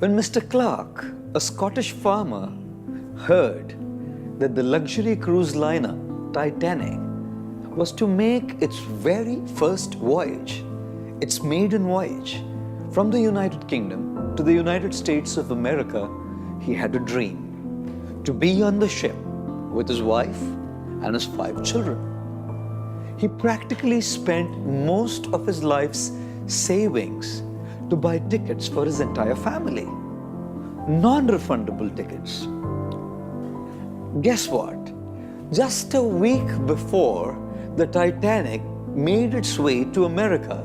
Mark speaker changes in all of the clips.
Speaker 1: When Mr. Clark, a Scottish farmer, heard that the luxury cruise liner Titanic was to make its very first voyage, its maiden voyage, from the United Kingdom to the United States of America, he had a dream to be on the ship with his wife and his 5 children. He practically spent most of his life's savings to buy tickets for his entire family. Non-refundable tickets. Guess what? Just a week before the Titanic made its way to America,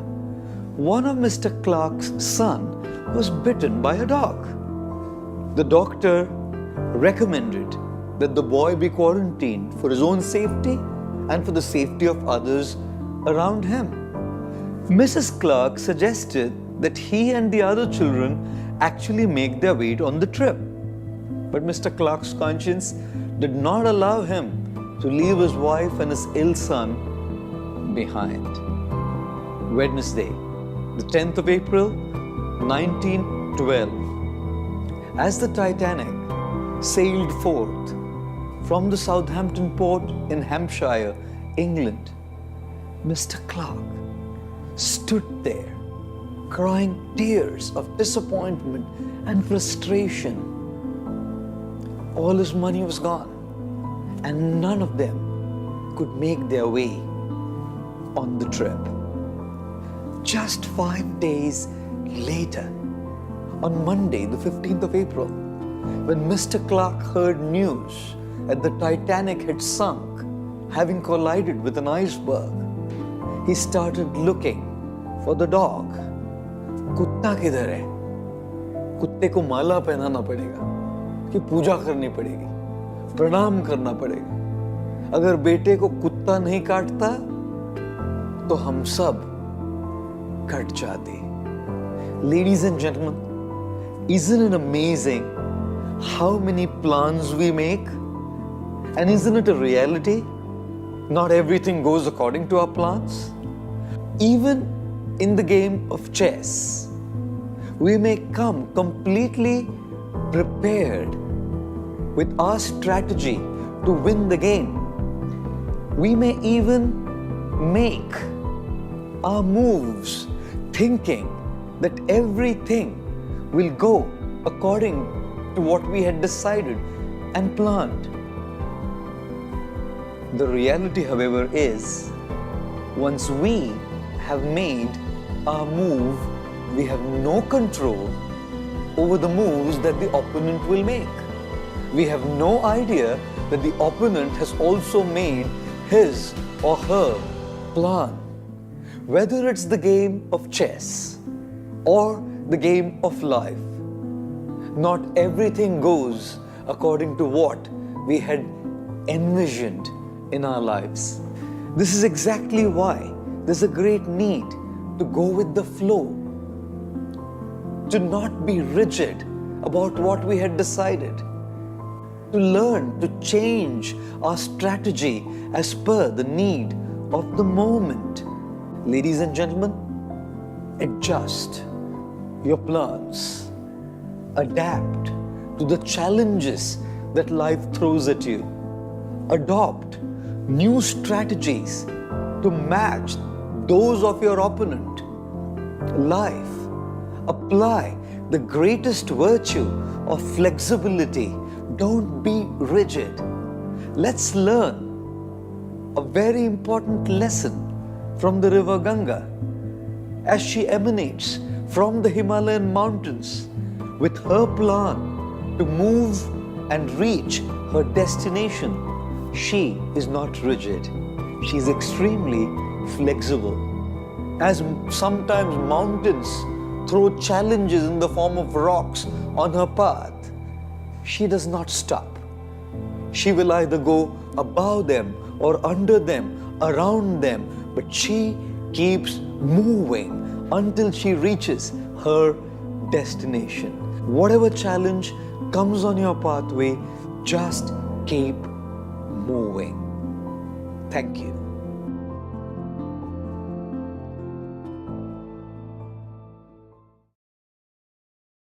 Speaker 1: one of Mr. Clark's son was bitten by a dog. The doctor recommended that the boy be quarantined for his own safety and for the safety of others around him. Mrs. Clark suggested that he and the other children actually make their way on the trip. But Mr. Clark's conscience did not allow him to leave his wife and his ill son behind. Wednesday, the 10th of April, 1912, as the Titanic sailed forth from the Southampton port in Hampshire, England, Mr. Clark stood there crying tears of disappointment and frustration. All his money was gone, and none of them could make their way on the trip. Just 5 days later, on Monday, the 15th of April, when Mr. Clark heard news that the Titanic had sunk, having collided with an iceberg, he started looking for the dog. कुत्ता किधर है? कुत्ते को माला पहनाना पड़ेगा, कि पूजा करनी पड़ेगी, प्रणाम करना पड़ेगा. अगर बेटे को कुत्ता नहीं काटता, तो हम सब कट जाते. Ladies and gentlemen, isn't it amazing how many plans we make? And isn't it a reality? Not everything goes according to our plans. Even in the game of chess, we may come completely prepared with our strategy to win the game. We may even make our moves thinking that everything will go according to what we had decided and planned. The reality, however, is once we have made our move, we have no control over the moves that the opponent will make. We have no idea that the opponent has also made his or her plan. Whether it's the game of chess or the game of life, not everything goes according to what we had envisioned in our lives. This is exactly why there's a great need to go with the flow, to not be rigid about what we had decided, to learn to change our strategy as per the need of the moment. Ladies and gentlemen, adjust your plans, adapt to the challenges that life throws at you, adopt new strategies to match those of your opponent. Life, apply the greatest virtue of flexibility. Don't be rigid. Let's learn a very important lesson from the river Ganga as she emanates from the Himalayan mountains with her plan to move and reach her destination. She is not rigid. She is extremely flexible. As sometimes mountains throw challenges in the form of rocks on her path, she does not stop. She will either go above them or under them, around them, but she keeps moving until she reaches her destination. Whatever challenge comes on your pathway, just keep moving. Thank you.